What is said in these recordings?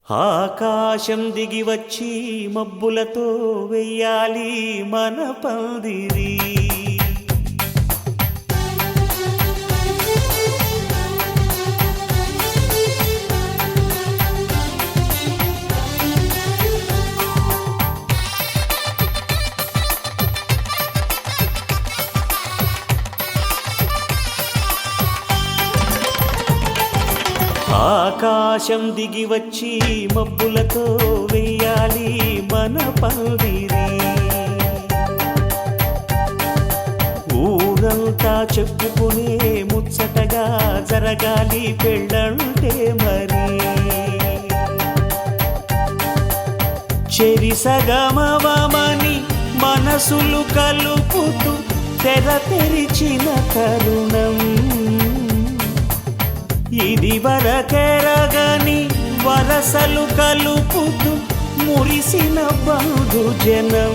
ఆకాశం దిగి వచ్చి మబ్బులతో వెయ్యాలి మన పందిరి. ఆకాశం దిగి వచ్చి మబ్బులతో వెయ్యాలి మన పందిరి. ఊరంతా చెప్పుకునే ముచ్చటగా జరగాలి పెళ్ళంటే మరి. చెరిసగమవమని మనసులు కలుపుతూ తెర తెరిచిన తరుణం ఇది వరకెరగని వరసలు కలుపుతూ మురిసిన బంధుజనం.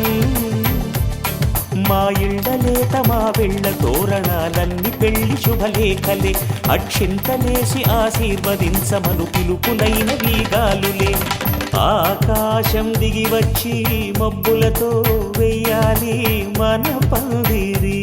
మా ఇళ్ళలేత మా వెళ్ళ తోరణాలన్నీ పెళ్లి శుభలేఖలే. అక్షింతలేసి ఆశీర్వదించమను పిలుపులైన వీగాలులే. ఆకాశం దిగి వచ్చి మబ్బులతో వెయ్యాలి మన పందిరి.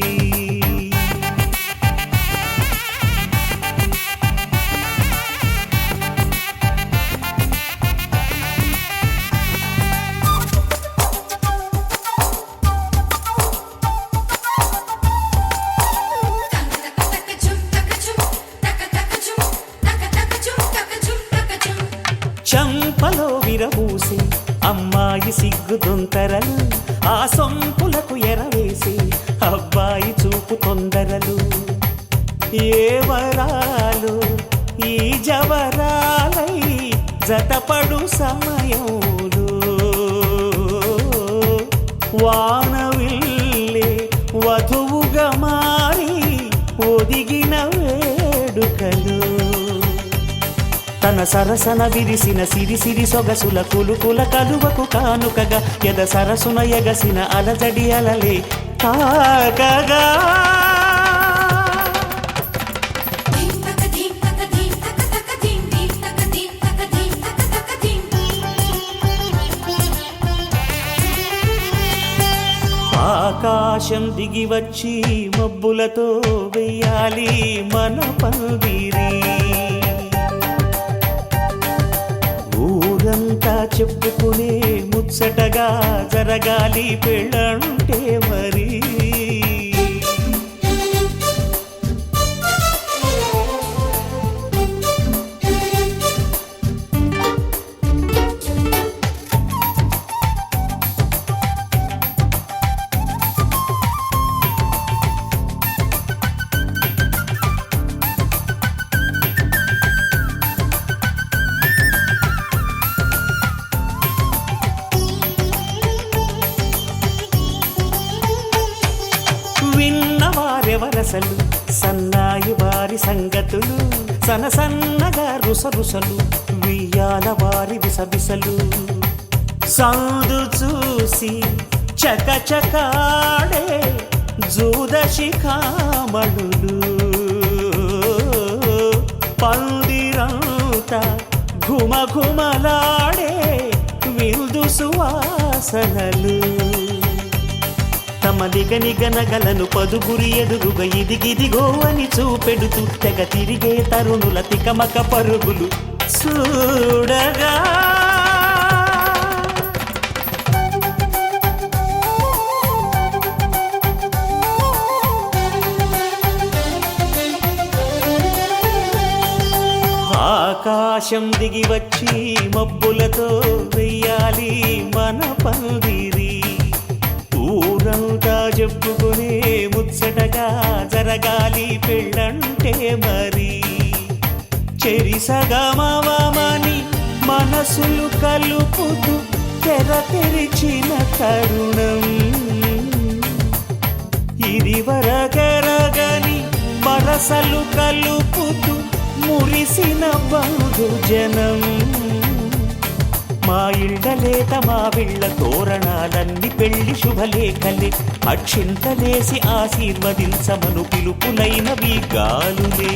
చంపలో విరబూసి అమ్మాయి సిగ్గు దొంతరలు, ఆ సొంపులకు ఎరవేసి అబ్బాయి చూపు తొందరలు. ఏ వరాలు ఈ జవరాలై జతపడు సమయంలో వానవిల్లే వధువుగా మారి ఒదిగిన వేడుకలు. తన సరసన విరిసిన సిరిసిరి సొగసుల కులుకుల కలువకు కానుకగా ఎద సరసున ఎగసిన అలజడి అలలే తాకగా. ఆకాశం దిగి వచ్చి మబ్బులతో వెయ్యాలి మన పందిరి. ఊరంతా చెప్పుకునే ముచ్చటగా జరగాలి పెళ్ళంటే మరి. విన్నవారెవరసలు సన్నాయి వారి సంగతులు, సనసన్నగా రుసరుసలు వియ్యాల వారి విసబిసలు. సందు చూసి చకచకాడే జూదశిఖామణులు, పందిరంతా ఘుమఘుమలాడే విందు సువాసనలు. తమ నిగనిగనగలను పదుగురి ఎదురుగా ఇదిగిదిగో అని చూపెడుతూ తెగ తిరిగే తరుణుల తికమక పరుగులు చూడగా. ఆకాశం దిగి వచ్చి మబ్బులతో వెయ్యాలి మన పందిరి. ఊరంతా చెప్పుకునే ముచ్చటగా జరగాలి పెళ్ళంటే మరి. చెరిసగమవమని మనసులు కలుపుతూ తెర తెరిచిన తరుణం ఇది వరకెరగని వరసలు కలుపుతూ మురిసిన బంధుజనం. మా ఇళ్ళలేత మా వెళ్ళ తోరణాలన్నీ పెళ్లి శుభలేఖలే. అక్షింతలేసి ఆశీర్వదించమను పిలుపులైన వీగాలులే.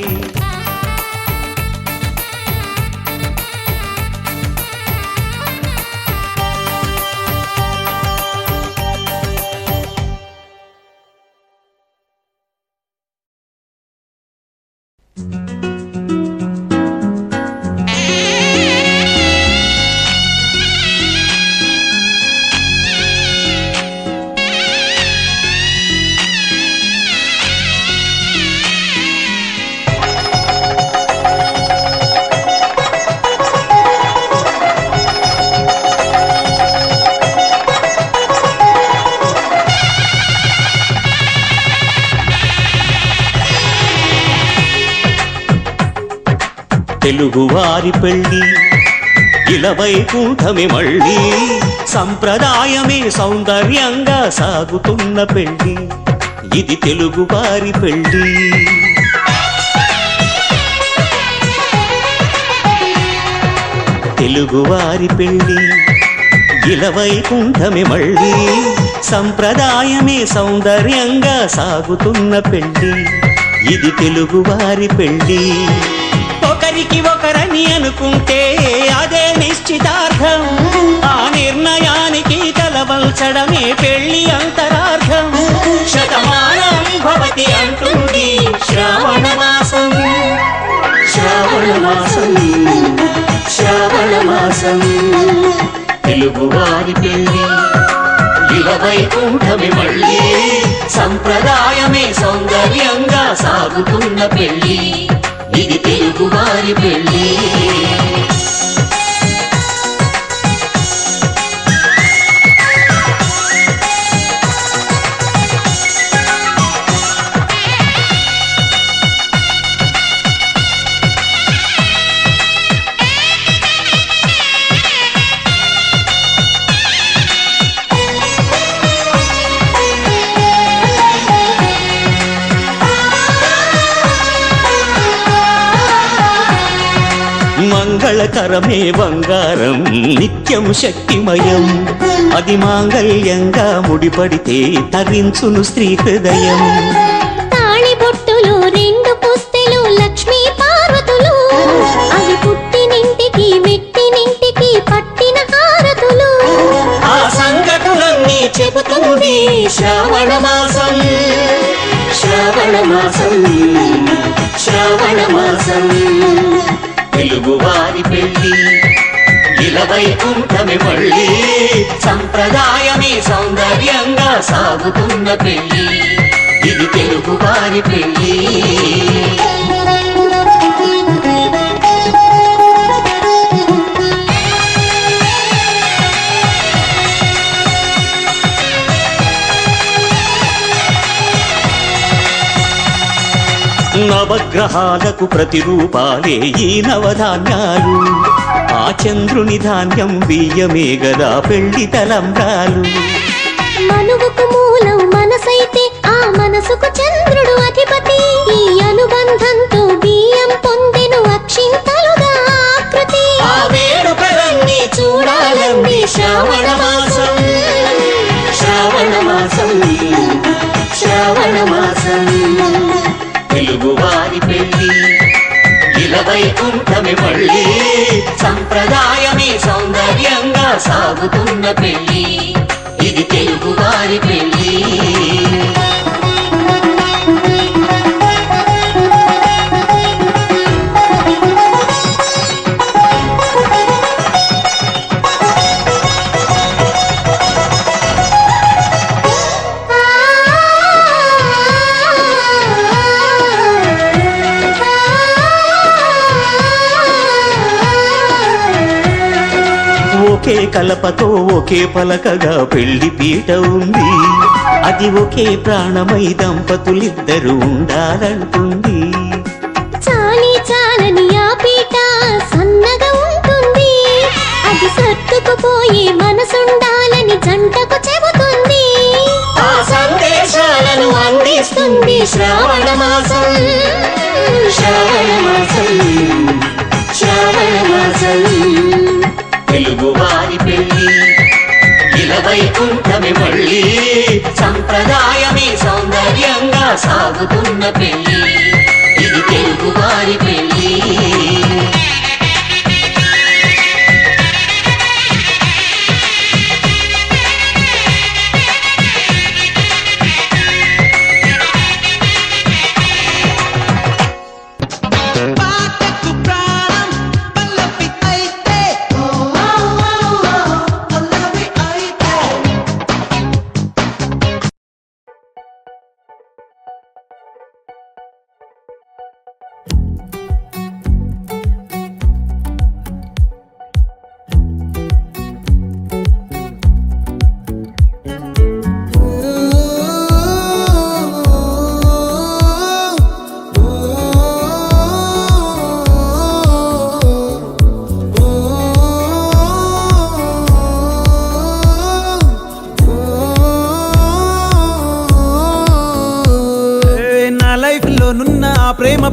తెలుగువారి పెళ్ళి ఇలవైకుంఠమే మళ్ళీ సంప్రదాయమే సౌందర్యంగా సాగుతున్న పెళ్ళి ఇది తెలుగువారి పెళ్ళి తెలుగువారి పెళ్ళి ఇలవైకుంఠమే మళ్ళీ సంప్రదాయమే సౌందర్యంగా సాగుతున్న పెళ్ళి ఇది తెలుగువారి పెళ్ళి ఒకరికి ఒకరని అనుకుంటే అదే నిశ్చితార్థం ఆ నిర్ణయానికి తలవంచడమే పెళ్లి అంతరార్థం శతమానం భవతి అంటుంది శ్రావణ మాసం శ్రావణ మాసం శ్రావణ మాసం తెలుగువారి పెళ్ళి ఇలవైకుంఠమే మళ్ళీ సంప్రదాయమే సౌందర్యంగా సాగుతున్న పెళ్ళి ఇది తెలుగువారి పెళ్ళి మంగళకరమే బంగారం నిత్యం శక్తిమయం అది మాంగళ్యంగా ముడిపడితే తరించును స్త్రీ హృదయం తాళిబొట్టులు రెండు పుస్తెలు లక్ష్మీ పార్వతులు అవి పుట్టినింటికి మెట్టినింటికి పట్టిన హారతులు ఆ సంగతులన్నీ చెబుతుంది శ్రావణ మాసం శ్రావణ మాసం శ్రావణ మాసం తెలుగువారి పెళ్ళి ఇలవైకుంఠమే మళ్ళీ సంప్రదాయమే సౌందర్యంగా సాగుతున్న పెళ్ళి ఇది తెలుగువారి పెళ్ళి నవగ్రహాలకు ప్రతిరూపాలే ఈ నవధాన్యాలు ఆ చంద్రుని ధాన్యం బియ్యమే గదా పెళ్లి తలంబ్రాలు మనువుకు మూలం మనసైతే ఆ మనసుకు చంద్రుడు అధిపతి ఈ అనుబంధంతో బియ్యం పొందెను అక్షింతలుగా ఆకృతి ఆ వేడుకలన్నీ చూడాలండి శ్రావణ మాసం శ్రావణ మాసం శ్రావణ మాసం తెలుగువారి పెళ్ళి ఇలవైకుంఠమే మళ్ళీ సంప్రదాయమే సౌందర్యంగా సాగుతున్న పెళ్ళి ఇది తెలుగువారి పెళ్ళి ఒకే కలపతో ఒకే పలకగా పెళ్లి పీట ఉంది అది ఒకే ప్రాణమై దంపతులిద్దరూ ఉండాలంటుంది చాలి చాలని ఆ పీట సన్నగా ఉంటుంది అది సర్దుకుపోయే మనసుండాలని జంటకు చెబుతుంది ఆ సందేశాలను అందిస్తుంది శ్రావణ మాసం శ్రావణ మాసం శ్రావణ మాసం తెలుగువారి పెళ్ళి ఇలవైకుంఠమే మళ్ళీ సంప్రదాయమే సౌందర్యంగా సాగుతున్న పెళ్ళి ఇది తెలుగువారి పెళ్ళి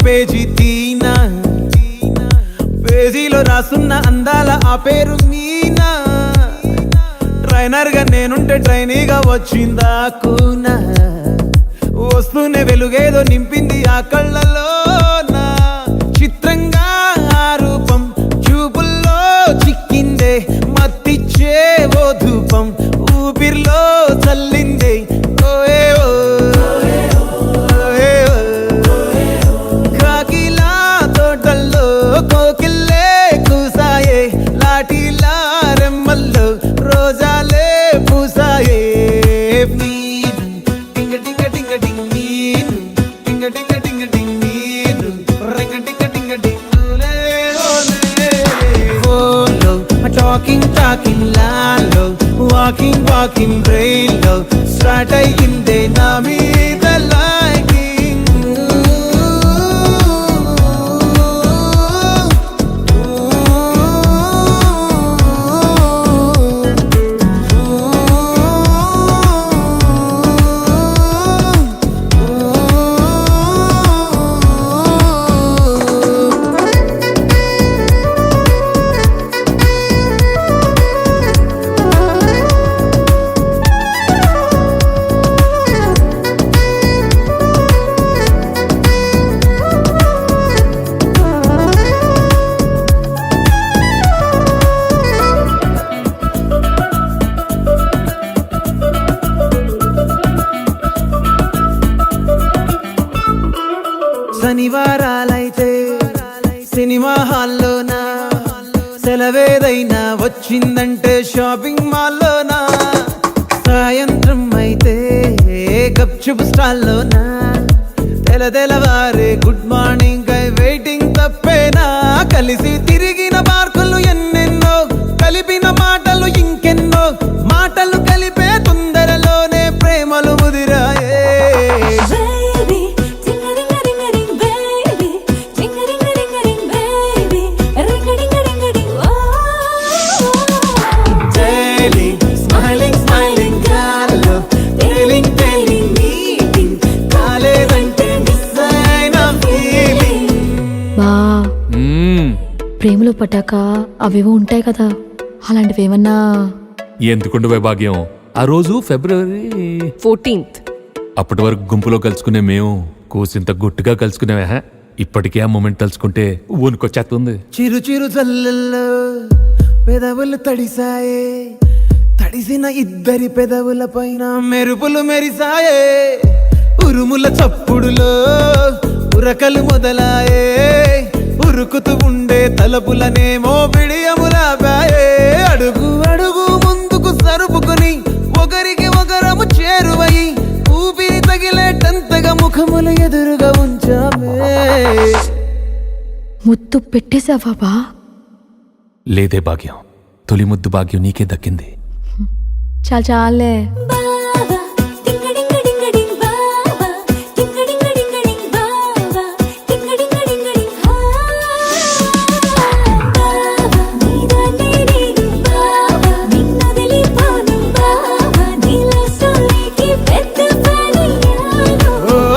పేజీ తీనా, పేజీలో రాసున్న అందాల ఆ పేరు మీనా. ట్రైనర్ గా నేనుంటే ట్రైనీగా వచ్చిందా కూనా, వస్తూనే వెలుగేదో నింపింది ఆ కళ్ళలోనా. చిత్రంగా ఆ రూపం చూపుల్లో చిక్కిందే, మత్తిచ్చే ఓ ధూపం ఊపిరిలో చల్లిందే. ఓయే ఓ ఓయే ఓ, కాకిలా తోటల్లో కోకిల్లే కూసాయే, లాఠీలా రెమ్మల్లో రోజాలే పూసాయే. టింగ టింగ టింగ టింగ్ నీరు, టింగ టింగ టింగ టింగ్ నీరు, రింగ టింగ టింగ టింగ్ ఓలే ఓలే. ఫోన్లో టాకింగ్ టాకింగ్ లాలో, వాకింగ్ వాకింగ్ బ్రెయిన్లో స్టార్ట్ అయ్యిందే నా మీద లైకింగ్. శనివారాలైతే సినిమా హాల్లోనా, సెలవేదైనా వచ్చిందంటే షాపింగ్ మాల్లోనా. సాయంత్రం అయితే గప్చుప్ స్టాల్లోనా, తెలవారే గుడ్ మార్నింగ్ ఐ వెయిటింగ్ తప్పేనా. కలిసి తిరిగిన పార్కులు ఎన్నెన్నో, కలిపిన మాటలు ఇంకెన్నో, మాటలు కలిపే తొందరలోనే ప్రేమలు ముదిరాయే. బా ప్రేమలో పట్టాక అవేవో ఉంటాయి కదా, అలాంటివి ఏమన్నా? ఎందుకుండు వైభాగ్యం, ఆ రోజు ఫిబ్రవరి 14th. అప్పటి వరకు గుంపులో కలుసుకునే మేము కూసింత గుట్టుగా కలుసుకునేవా. ఇప్పటికే ఆ మూమెంట్ తలుచుకుంటే ఊనుకొచ్చేస్తుంది. చిరు చిరు జల్లల్లో పెదవులు తడిసాయే, తడిసిన ఇద్దరి పెదవుల పైన మెరుపులు మెరిసాయే. ఉరుముల చప్పుడులో ఉరకలు మొదలాయే, ఉరుకుతూ ఉండే తలపులనేమో బిడియములాపాయే. అడుగు అడుగు ముందుకు సరుపుకుని ఒకరికి ఒకరము చేరువై, ఊపిరి తగిలేటంతగా ముఖములు ఎదురుగా ఉంచామే. ముద్దు పెట్టేశావా బా? లేదే భాగ్యం, తొలి ముద్దు భాగ్యం నీకే దక్కింది. చాలే.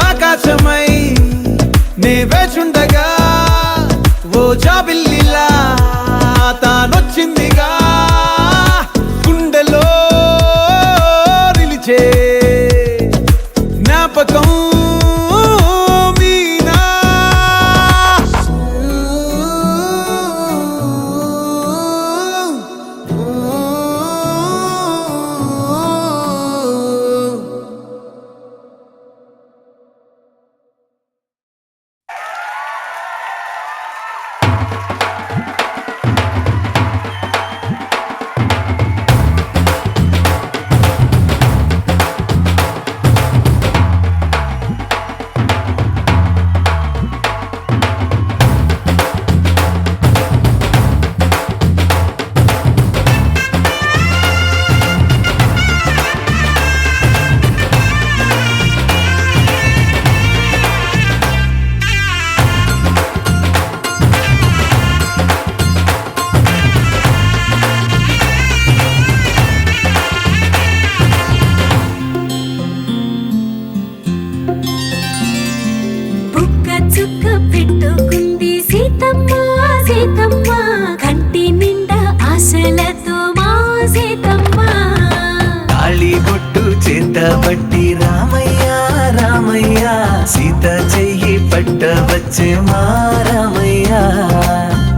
ఆకాశమై నే వేచుండగా ఓ జాబిల్లిలా తానొచ్చిందిగా, గుండెలో పట్టబట్టి రామయ్య రామయ్య సీత చెయ్యి పట్టవచ్చే మా రామయ్య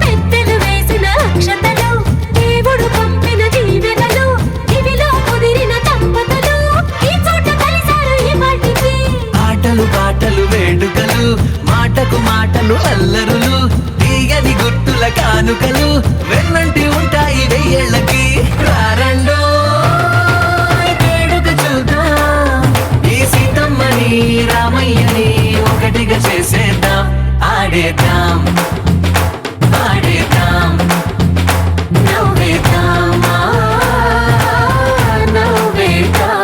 పెద్దలు వేసిన అక్షతలు దేవుడు పంపిన దీవెనలు ఇవిలో కుదిరిన దంపతులు ఈ చోట కలిశారు ఈ వాటికి ఆటలు పాటలు వేడుకలు మాటకు మాటలు అల్లరులు తీయని గుర్తుల కానుకలు వెన్నంటి ఉంటాయి వెయ్యేళ్ళకి రారండో వేడుక చూద్దాం ఈ సీతమ్మని రామయ్యని ఒకటిగా చేసేద్దాం ఆడేద్దాం ఆడేద్దాం నవ్వేద్దాం నవ్వేద్దాం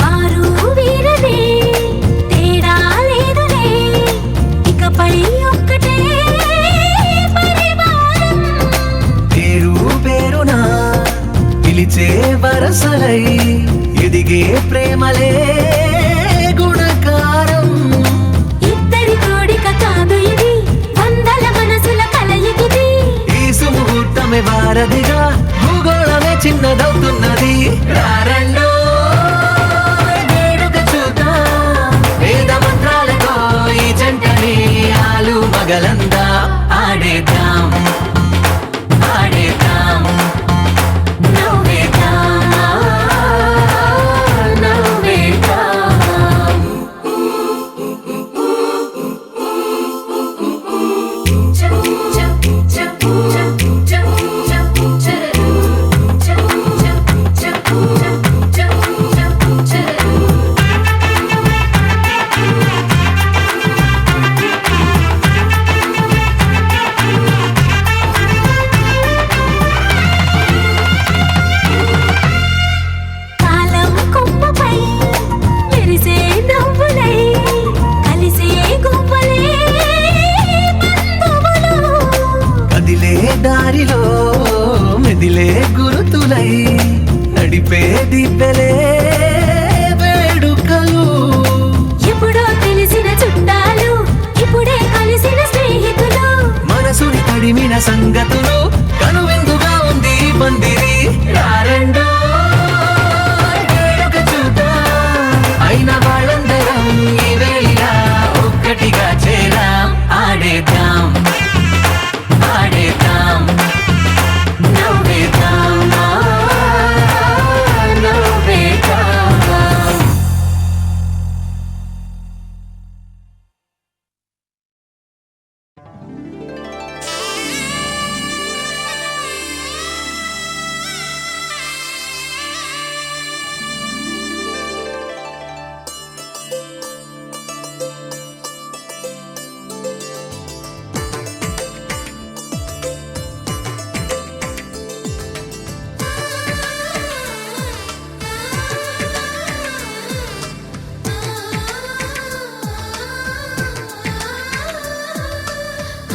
వారు వీరనే తేడా లేదులే ఇకపై ఒక్కటే పరివారం పేరు పేరునా పిలిచే వరసలై ఎదిగే ప్రేమలే గుణకారం ఇద్దరి కోడిక కాదు ఇది వందల మనసుల కలయికిది ఈ సుముహూర్తమే వారధిగా భూగోళమే చిన్నదవుతున్నది రారండో వేడుక చూద్దాం వేద మంత్రాలతో ఈ జంటని ఆలు మగలందా ఆడేద్దాం ఆడేద్దాం నవ్వేద్దాం నవ్వేద్దాం కాలం కొమ్మపై మెరిసే నవ్వులై కలిసే గువ్వలే బంధువులు కదిలే దారిలో మెదిలే గురుతులై నడిపే దిబ్బెలే వేడుకలు ఎప్పుడో తెలిసిన చుట్టాలు ఇప్పుడే కలిసిన స్నేహితులు మనసుని తడిమిన సంగతులు కనువిందుగా ఉంది ఈ పందిరి రారండో వేడుక చూద్దాం అయిన వాళ్ళందరం ఈ వేళ ఒక్కటిగా చేరాం ఆడేద్దాం ఆడేద్దాం నవ్వేద్దాం నవ్వేద్దాం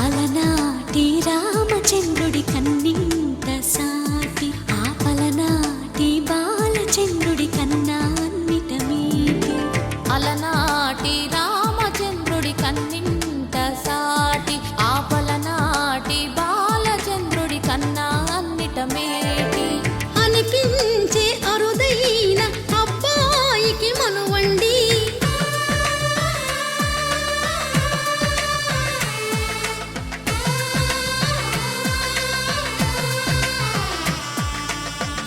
అలనాటి రామచంద్రుడి కన్నింత సాటి ఆపలనాటి బాలచంద్రుడి కన్నా అన్నిట మీటి అలనాటి రామచంద్రుడి కన్నింత సాటి ఆపలనాటి బాలచంద్రుడి కన్నా అన్నిట మేటి అనిపించే అరుదైన అబ్బాయికి మనువండి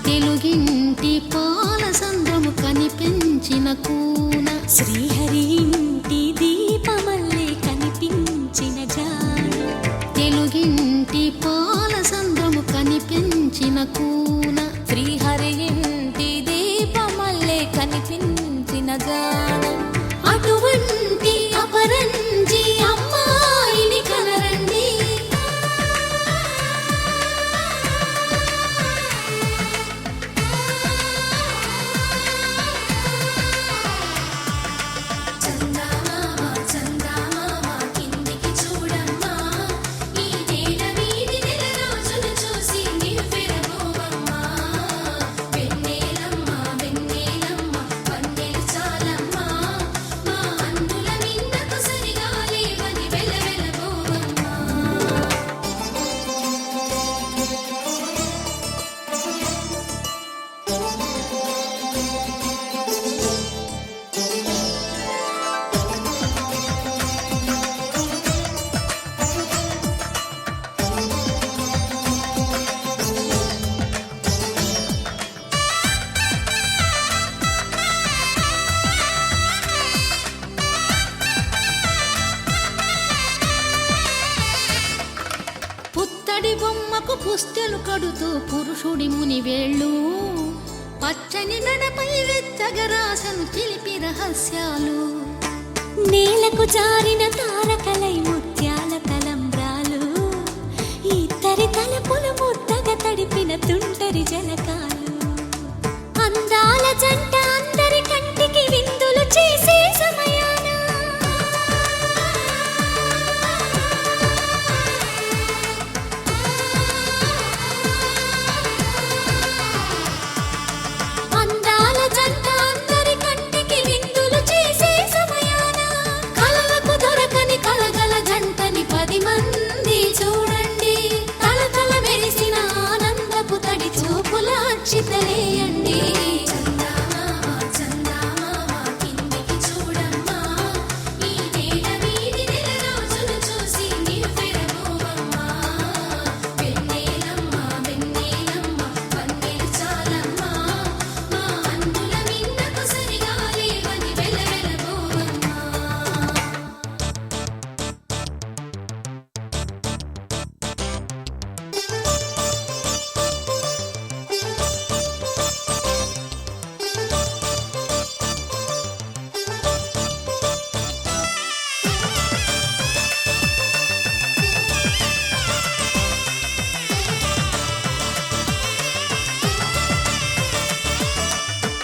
తెలుగింటి పాల సంద్రము కనిపించిన కూన శ్రీహరి ఇంటి దీపమల్లే కనిపించిన జాన తెలుగింటి పాల సంద్రము కనిపించిన కూన శ్రీహరి ఇంటి దీపమల్లే కనిపించిన జాన అటువంటి అపరంజి అమ్మాయిని కనరండి బొమ్మకు పుస్తెలు కడుతూ పురుషుడి ముని వేళ్ళు పచ్చని నడపై వెచ్చగరాసను చిలిపి రహస్యాలు నేలకు జారిన తారకలై ముత్యాల తలంబ్రాలు ఇద్దరి తలపులు ముద్దగా తడిపిన తుంటరి జలకాలు అందాల జంట అందరి కంటికి విందులు చేసే సమయాన అందాల జంట అందరి కంటికి విందులు చేసే సమయాన కలలకు దొరకని కలగల జంటని 10 మంది చూడండి తలతల మెరిసిన ఆనందపు తడి చూపుల అక్షితలేయండి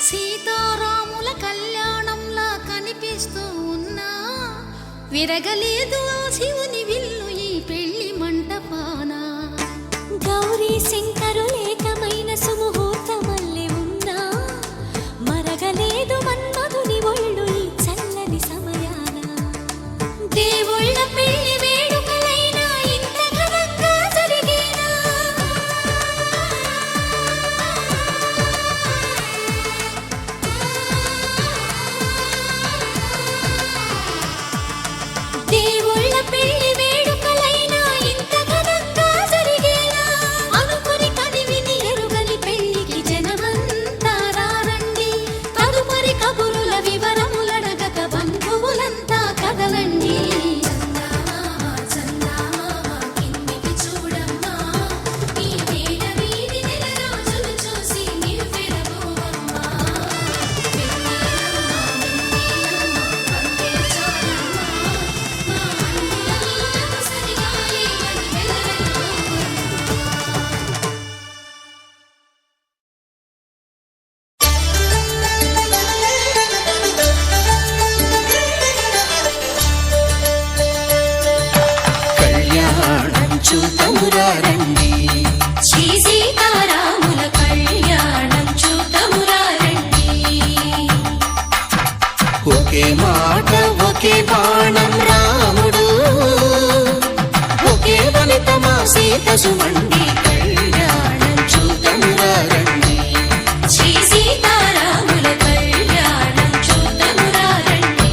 సీతారాముల కళ్యాణంలా కనిపిస్తూ ఉన్నా విరగలేదు ఆ శివుని విల్లు ఈ పెళ్లి మంటపాన గౌరీ శంకరులేకమైన సుముహూర్తమల్లె ఉన్నా మరగలేదు మన్మధుని ఒళ్ళు ఈ చల్లని సమయాన దేవుళ్ళ పెళ్లి వేడుకలైనా ఇంత ఘనంగా జరిగేనా దేవుళ్ళ పెళ్లి వేడుకలైనా ఇంత ఘనంగా జరిగేలా అనుకుని కనివిని ఎరుగని పెళ్లికి జనమంతా రారండి తదుపరి కబురుల వివరములడగక బంధువులంతా కదలండి కిందికి చూడమ్మా ఈ వేళ వీధి నెల రోజులు చూసి నీవు పెరగోవమ్మా కళ్యాణం చూతమురా రండి శ్రీ సీతారాముల కళ్యాణం చూతమురా రండి ఒకే మాట ఒకే బాణం రాముడు ఒకే వనిత మా సీత సుమండి కళ్యాణం చూతమురా రండి శ్రీ సీతారాముల కళ్యాణం చూతమురా రండి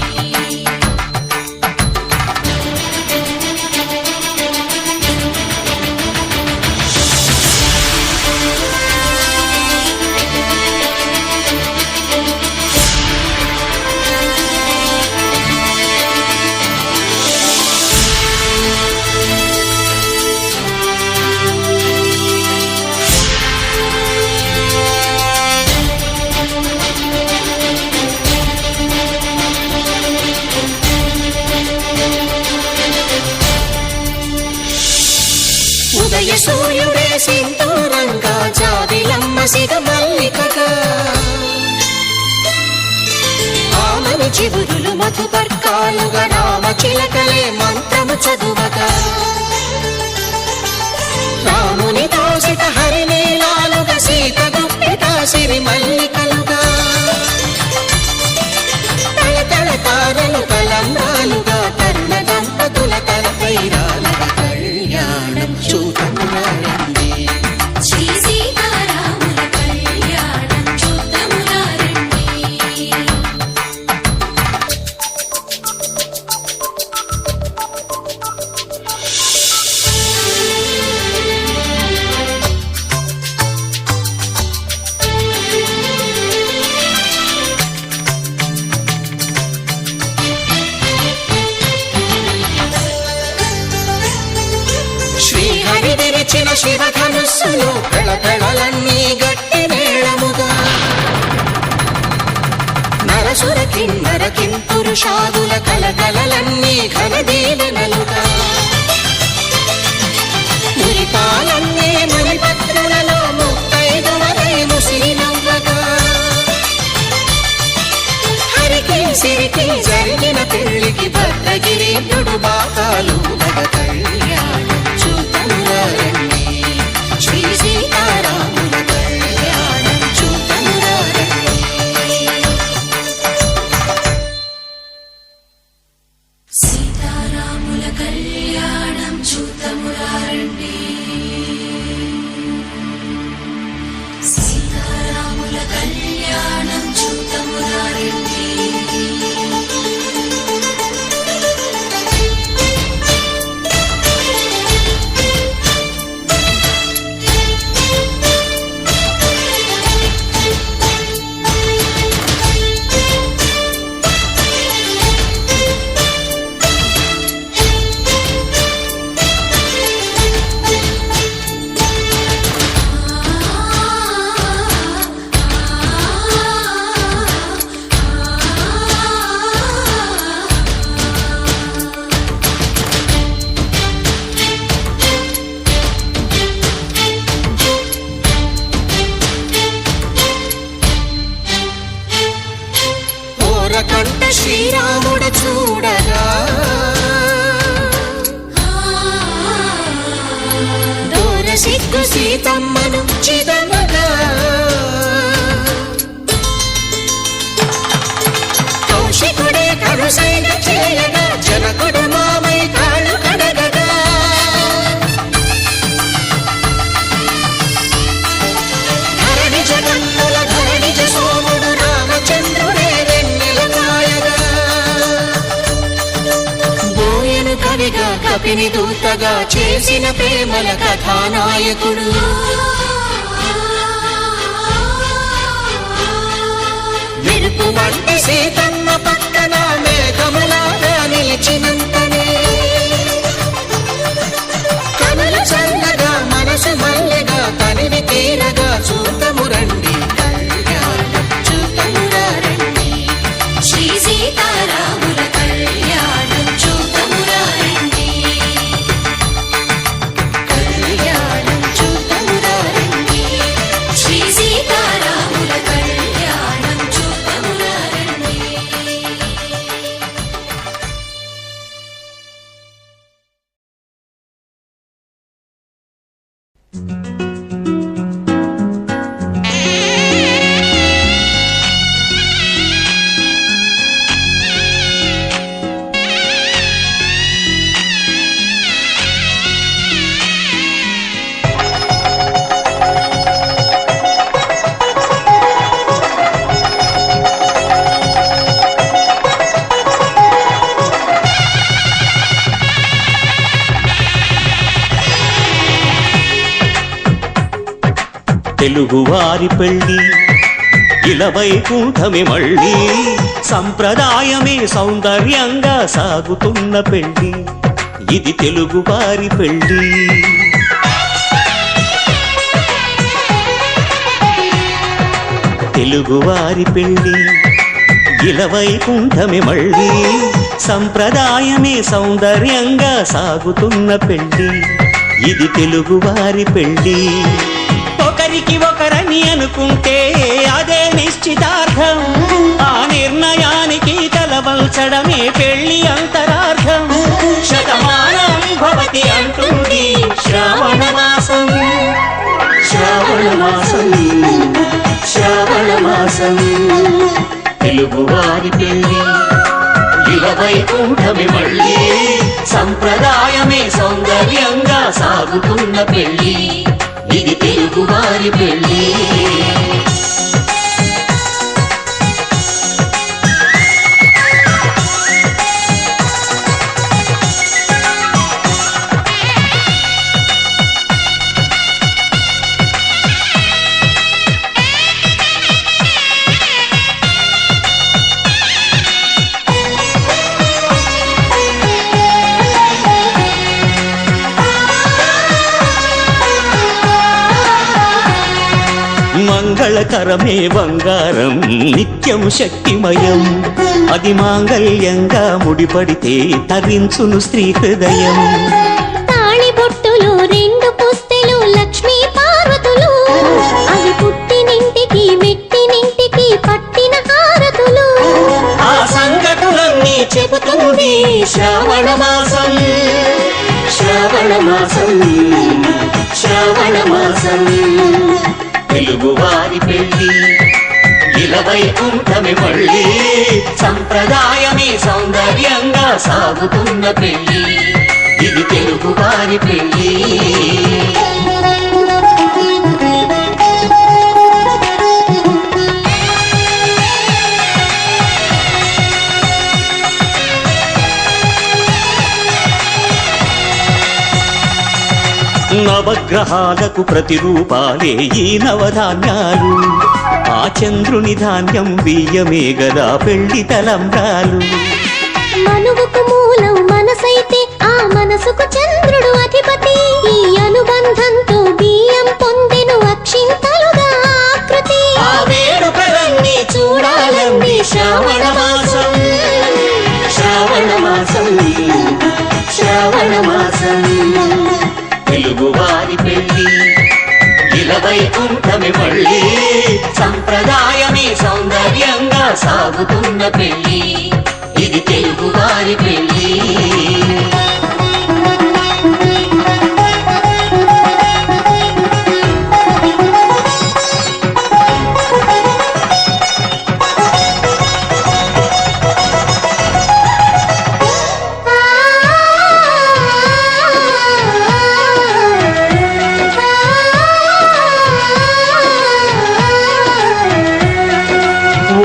ఉదయ సూర్యుడే సింధూరంగా జాబిలమ్మ సిగ మల్లికగా ఆమని చిగురులు మధుపర్కాలుగా రామ చిలకలే మంత్రము చదువగా రాముని దోసిట హరినీలాలుగా సీత గుప్పిట సిరి మల్లికలుగా తళతళ తారలు కలంబాలుగా తరుణ దంపతుల తలపైరాలుగా కళ్యాణం చూతమురా రండి శ్రీ సీతారాముల కళ్యాణం చూతమురా రండి శ్రీహరి విరిచిన శివధనుస్సులో కళకళలన్నీ గట్టి మేళముగా నరసుర కిన్నర కింపురుషాదుల కలకలలన్నీ ఘన దీవెనలుగా మురిపాలన్నీ మణిపత్రులలో ముత్తైదువలై ముసిరినవ్వగా హరికి సిరికి జరిగిన పెళ్లికి భద్రగిరీంద్రుడు బాకాలు కళ్యాణం చూతమురారండి శ్రీ సీతారాముల కళ్యాణం చూతమురారండి సీతారాముల కళ్యాణం చూతమురారండి సీతారాముల కళ్యాణం చూతమురారండి ఓరకంట శ్రీరాముడు చూడగా దూర సిగ్గు సీతమ్మను చిదమగా కౌశికుడే కరుసైన చేయగా జనకుడు మామై కాళ్ళు కడగగా ధరణి జగన్నుల ధరణిజ సోముడు రామచంద్రుడే వెన్నెల కాయగా బోయను కవిగా కపిని దూతగా చేసిన ప్రేమల కథానాయకుడు మెరుపు వంటి సీతమ్మ పక్కన మేఘములాగా నిలిచినంతనే కనులు చల్లగా మనసు మల్లెగా తనివి తీరగా చూతమురండి కళ్యాణం చూతమురారండి శ్రీ సీతారాముల కళ్యాణం చూతమురారండి కళ్యాణం చూతమురారండి శ్రీ సీతారాముల కళ్యాణం చూతమురారండి తెలుగువారి పెళ్ళి ఇలవైకుంఠమే మళ్ళీ సంప్రదాయమే సౌందర్యంగా సాగుతున్న పెళ్ళి ఇది తెలుగువారి పెళ్ళి తెలుగువారి పెళ్ళి ఇలవైకుంఠమే మళ్ళీ సంప్రదాయమే సౌందర్యంగా సాగుతున్న పెళ్ళి ఇది తెలుగువారి పెళ్ళి ఒకరికి ఒకరని అనుకుంటే అదే నిశ్చితార్థం ఆ నిర్ణయానికి తలవంచడమే పెళ్లి అంతరార్థం శతమానం భవతి అంటుంది శ్రావణ మాసం శ్రావణ మాసం శ్రావణ మాసం తెలుగువారి పెళ్లి ఇలవైకుంఠమే మళ్ళీ సంప్రదాయమే సౌందర్యంగా సాగుతున్న పెళ్లి ఇది తెలుగువారి పెళ్ళి మంగళకరమే బంగారం నిత్యం శక్తిమయం అది మాంగళ్యంగా ముడిపడితే తరించును స్త్రీ హృదయం తాళి బొట్టులు రెండు పుస్తెలు లక్ష్మీ పార్వతులు అవి పుట్టినింటికి మెట్టినింటికి పట్టిన హారతులు ఆ సంగతులన్నీ చెబుతుంది శ్రావణ మాసం శ్రావణ మాసం శ్రావణ మాసం తెలుగువారి పెళ్ళి ఇలవైకుంఠమే మళ్ళీ సంప్రదాయమే సౌందర్యంగా సాగుతున్న పెళ్ళి ఇది తెలుగువారి పెళ్ళి నవగ్రహాలకు ప్రతిరూపాలే ఈ నవధాన్యాలు ఆ చంద్రుని ధాన్యం బియ్యమే గదా పెళ్లి తలంబ్రాలు మనువుకు మూలం మనసైతే ఆ మనసుకు చంద్రుడు అధిపతి ఈ అనుబంధంతో బియ్యం పొందెను అక్షింతలుగా ఆకృతి ఆ వేడుకలన్నీ చూడాలండి శ్రావణ మాసం శ్రావణ మాసం శ్రావణ మాసం తెలుగువారి పెళ్ళి ఇలవైకుంఠమే మళ్ళీ సంప్రదాయమే సౌందర్యంగా సాగుతున్న పెళ్ళి ఇది తెలుగువారి పెళ్ళి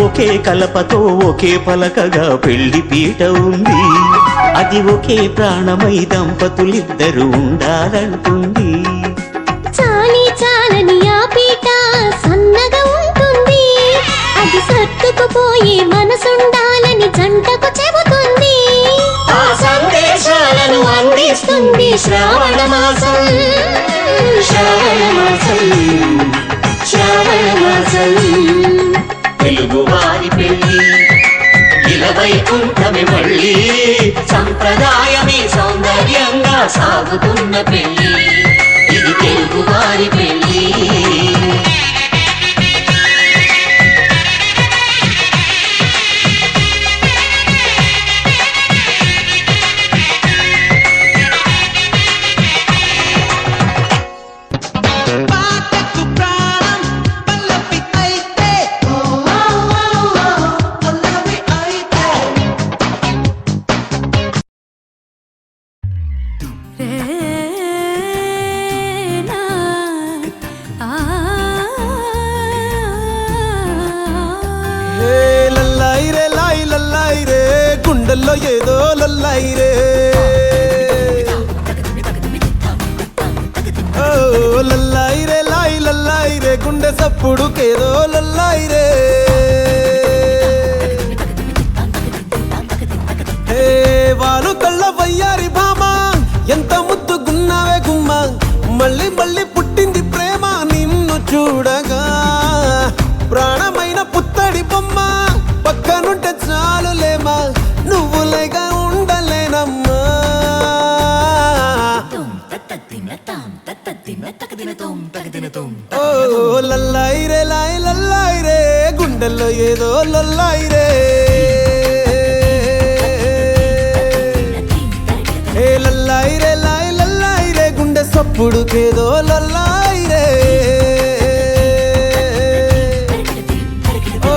ఒకే కలపతో ఒకే పలకగా పెళ్లి పీట ఉంది అది ఒకే ప్రాణమై దంపతులిద్దరూ ఉండాలంటుంది చాలి చాలని ఆ పీట సన్నగా ఉంటుంది అది సర్దుకుపోయే మనసుండాలని జంటకు చెబుతుంది ఆ సందేశాలను అందిస్తుంది శ్రావణ మాసం శ్రావణ మాసం శ్రావణ మాసం తెలుగువారి పెళ్ళి ఇలవైకుంఠమే మళ్ళీ సంప్రదాయమే సౌందర్యంగా సాగుతున్న పెళ్ళి ఇది తెలుగువారి పెళ్ళి పాటకు ప్రాణం పల్లవి అయితే పల్లవి అయితే హే లల్లాయి రే లాయి లల్లాయి రే గుండెల్లో ఏదో లల్లాయి రే ఓ లల్లాయి రే లాయి లల్లాయి రే గుండె సప్పుడుకేదో లల్లాయి రే హే వాలు కళ్ళ వయ్యారి భామ ఎంత ముద్దుగున్నావే గుమ్మ మళ్ళీ మళ్ళీ పుట్టింది ప్రేమ నిన్ను చూడగా ప్రాణమైన పుత్తడి బొమ్మ పక్కనుంటే చాలులేమా నువ్వులేగా ఉండలేనమ్మా ఓ లల్లాయి రే లాయి లల్లాయి రే గుండెల్లో ఏదో లల్లాయి రే ఏ లల్లాయి రే లాయి లల్లాయి రే గుండె సప్పుడుకేదో లల్లాయి రే ఓ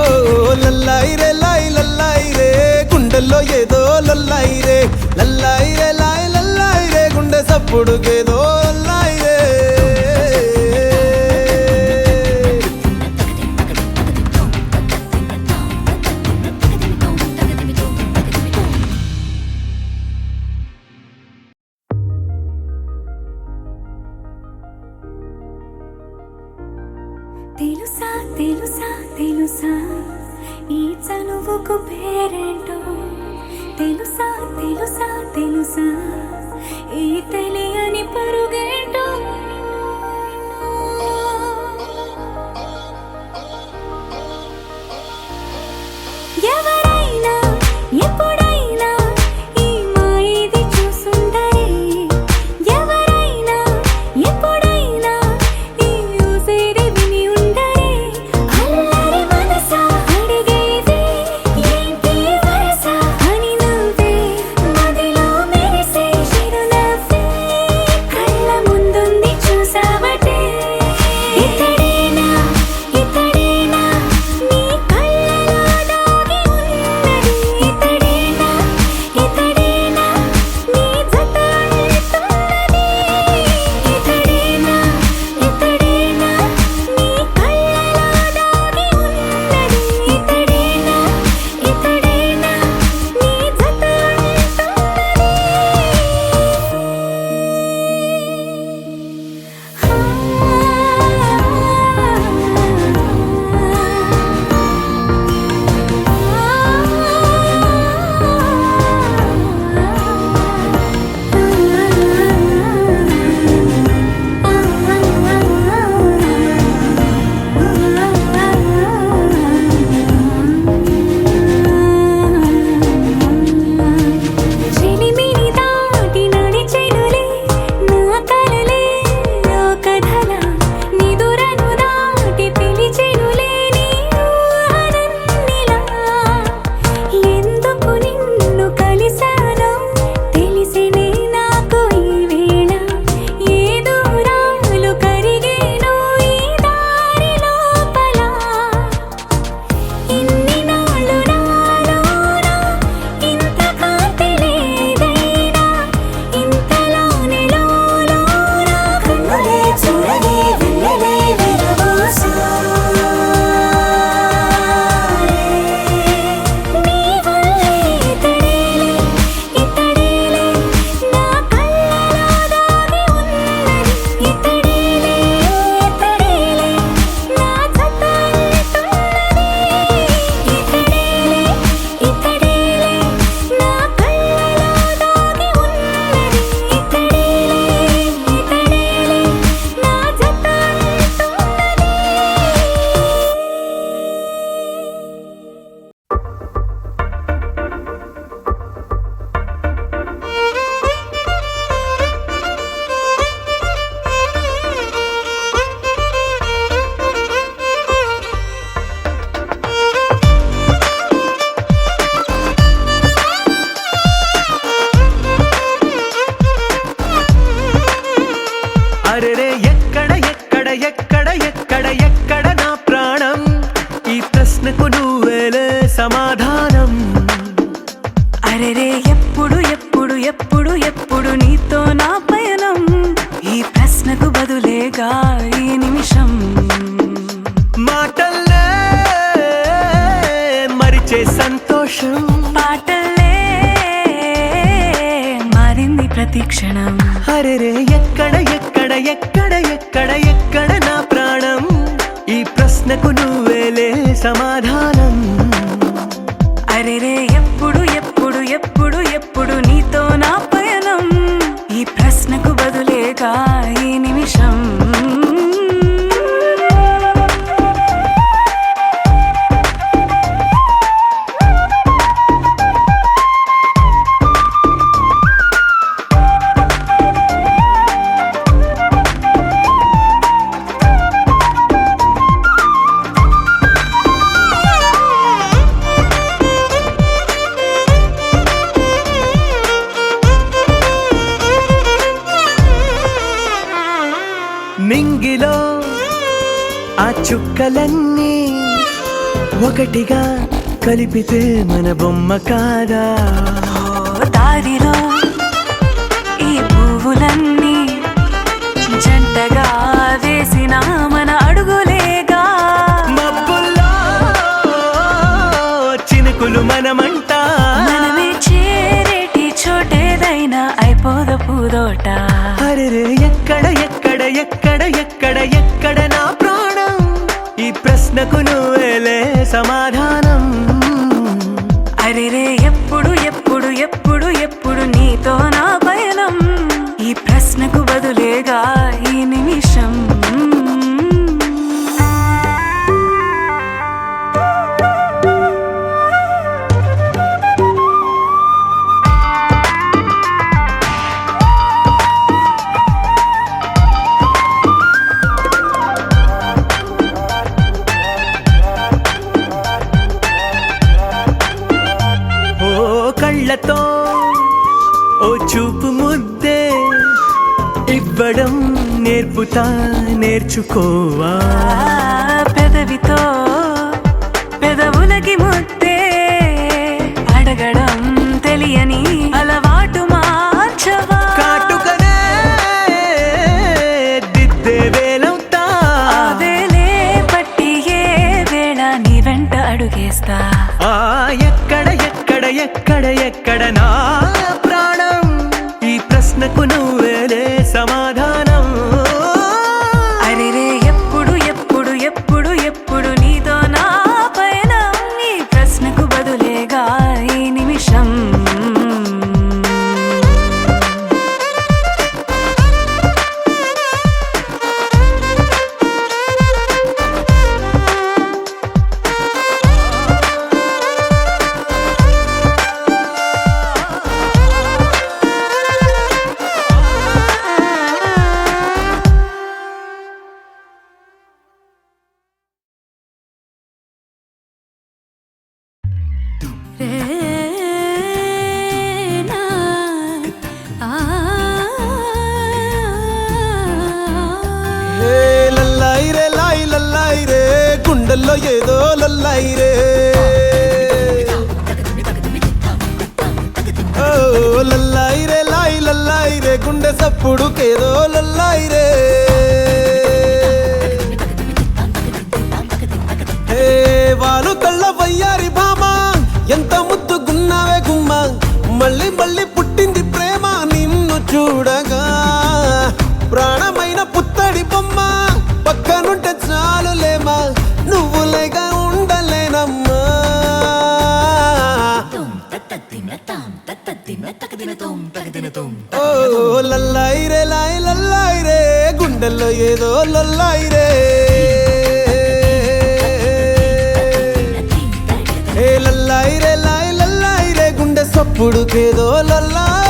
లల్లాయి రే లాయి లల్లాయి రే గుండెల్లో ఏదో లల్లాయి రే లల్లాయి రే లాయి లల్లాయి రే గుండె సప్పుడుకేదో లల్లాయి రే తెలుసా తెలుసా తెలుసా ఈ చనువుకు పేరేంటో తెలుసా తెలుసా తెలుసా ఈ తెలియని పరుగేంటో ఎక్కడ ఎక్కడ ఎక్కడ నా ప్రాణం ఈ ప్రశ్నకు నువ్వేలే సమాధానం అరెరే ఎప్పుడు ఎప్పుడు ఎప్పుడు ఎప్పుడు నీతో నా పయనం ఈ ప్రశ్నకు బదులేగా ఈ నిమిషం మాటల్లే మరిచే సంతోషం పాటలే మారింది ప్రతి క్షణం అరెరే ఎక్కడ ఎక్కడ ఎక్కడ ఎక్కడ ఎక్కడ నా ప్రాణం ఈ ప్రశ్నకు నువ్వేలే సమాధానం అరెరే ఎప్పుడు ఎప్పుడు ఎప్పుడు ఎప్పుడు నీతో నా పయనం ఈ ప్రశ్నకు బదులేగా ఈ నిమిషం నింగిలో ఆ చుక్కలన్నీ ఒకటిగా కలిపితే మన బొమ్మ కాదా దారిలో ఈ పువ్వులన్నీ జంటగా వేసిన మన అడుగులేగా మబ్బుల్లో చినుకులు మనమంట మనమే చేరేటి చోటేదైనా అయిపోద పూదోట అరెరే ఎక్కడ ఎక్కడ ఎక్కడ ఎక్కడ ఎక్కడ నా ప్రాణం ఈ ప్రశ్నకు నువ్వేలే సమాధానం అరెరే ఎప్పుడు ఎప్పుడు ఎప్పుడు ఎప్పుడు నీతో నా పయనం ఈ ప్రశ్నకు బదులేగా ఈ నిమిషం ఓ కళ్ళతో ఓ చూపు ముద్దే ఇవ్వడం నేర్పుతా నేర్చుకోవా పెదవితో పెదవులకి ముద్దే అడగడం తెలియని అలవాటు మార్చవా కాటుకనే దిద్దే వేలవుతా వేలే పట్టి ఏ వేళ నీ వెంట అడుగేస్తా ఆ ఎక్కడ ఎక్కడ ఎక్కడ ఎక్కడ నా ప్రాణం ఈ ప్రశ్నకు నువ్వేలే సమాధానం అరెరే ఎప్పుడు ఎప్పుడు ఎప్పుడు ఎప్పుడు నీతో నా పైన ఈ ప్రశ్నకు బదులేగా ఈ నిమిషం లల్లాయి రే లాయి లల్లాయి రే గుండెల్లో ఏదో లల్లాయి రే ఓ లల్లాయి రే లాయి లల్లాయి రే గుండె సప్పుడుకేదో లల్లాయి రే ఏ వాలు కళ్ళ వయ్యారి భామా ఎంత ముద్దుగున్నావే గుమ్మ మళ్ళీ మళ్ళీ పుట్టింది ప్రేమ నిన్ను చూడగా ప్రాణమైన పుత్తడి బొమ్మ పక్కనుంటే చాలులేమా నువ్వులేగా ఉండలేనమ్మా ఓ లల్లాయి రే లాయి లల్లాయి రే గుండెల్లో ఏదో లల్లాయి రే ఏ లల్లాయి రే లాయి లల్లాయి రే గుండె సప్పుడుకేదో లల్లాయి